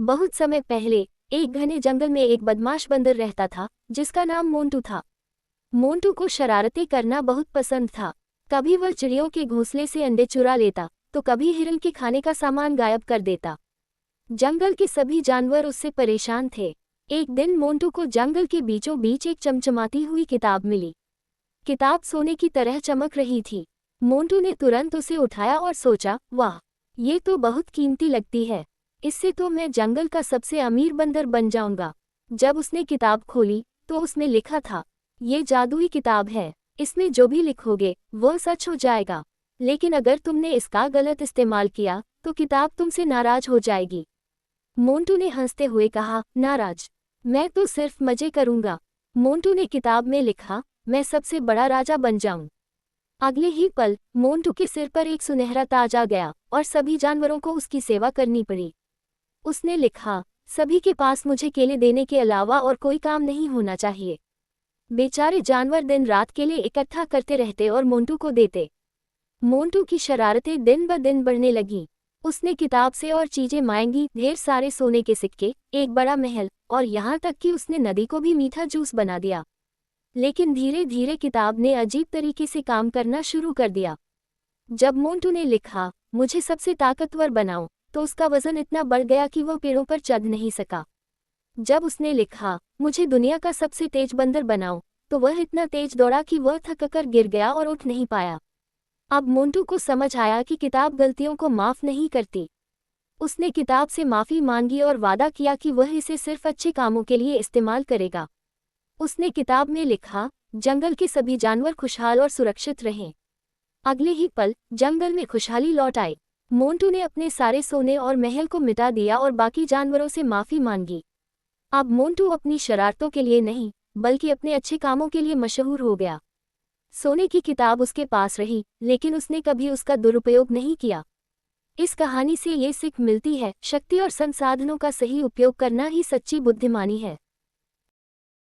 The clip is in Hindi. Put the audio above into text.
बहुत समय पहले एक घने जंगल में एक बदमाश बंदर रहता था जिसका नाम मोंटू था। मोंटू को शरारतें करना बहुत पसंद था। कभी वह चिड़ियों के घोंसले से अंडे चुरा लेता तो कभी हिरन के खाने का सामान गायब कर देता। जंगल के सभी जानवर उससे परेशान थे। एक दिन मोंटू को जंगल के बीचों बीच एक चमचमाती हुई किताब मिली। किताब सोने की तरह चमक रही थी। मोंटू ने तुरंत उसे उठाया और सोचा, वाह, ये तो बहुत कीमती लगती है। इससे तो मैं जंगल का सबसे अमीर बंदर बन जाऊंगा। जब उसने किताब खोली तो उसमें लिखा था, ये जादुई किताब है, इसमें जो भी लिखोगे वह सच हो जाएगा। लेकिन अगर तुमने इसका गलत इस्तेमाल किया तो किताब तुमसे नाराज हो जाएगी। मोंटू ने हंसते हुए कहा, नाराज? मैं तो सिर्फ मजे करूंगा। मोंटू ने किताब में लिखा, मैं सबसे बड़ा राजा बन जाऊं। अगले ही पल मोंटू के सिर पर एक सुनहरा ताज आ गया और सभी जानवरों को उसकी सेवा करनी पड़ी। उसने लिखा, सभी के पास मुझे केले देने के अलावा और कोई काम नहीं होना चाहिए। बेचारे जानवर दिन रात केले इकट्ठा करते रहते और मोंटू को देते। मोंटू की शरारतें दिन ब दिन बढ़ने लगीं। उसने किताब से और चीजें मांगी, ढेर सारे सोने के सिक्के, एक बड़ा महल और यहाँ तक कि उसने नदी को भी मीठा जूस बना दिया। लेकिन धीरे धीरे किताब ने अजीब तरीके से काम करना शुरू कर दिया। जब मोंटू ने लिखा, मुझे सबसे ताकतवर बनाओ, तो उसका वजन इतना बढ़ गया कि वह पेड़ों पर चढ़ नहीं सका। जब उसने लिखा, मुझे दुनिया का सबसे तेज बंदर बनाओ, तो वह इतना तेज दौड़ा कि वह थककर गिर गया और उठ नहीं पाया। अब मोंटू को समझ आया कि किताब गलतियों को माफ़ नहीं करती। उसने किताब से माफ़ी मांगी और वादा किया कि वह इसे सिर्फ अच्छे कामों के लिए इस्तेमाल करेगा। उसने किताब में लिखा, जंगल के सभी जानवर खुशहाल और सुरक्षित रहें। अगले ही पल जंगल में खुशहाली लौट आई। मोंटू ने अपने सारे सोने और महल को मिटा दिया और बाकी जानवरों से माफ़ी मांगी। अब मोंटू अपनी शरारतों के लिए नहीं बल्कि अपने अच्छे कामों के लिए मशहूर हो गया। सोने की किताब उसके पास रही, लेकिन उसने कभी उसका दुरुपयोग नहीं किया। इस कहानी से ये सीख मिलती है, शक्ति और संसाधनों का सही उपयोग करना ही सच्ची बुद्धिमानी है।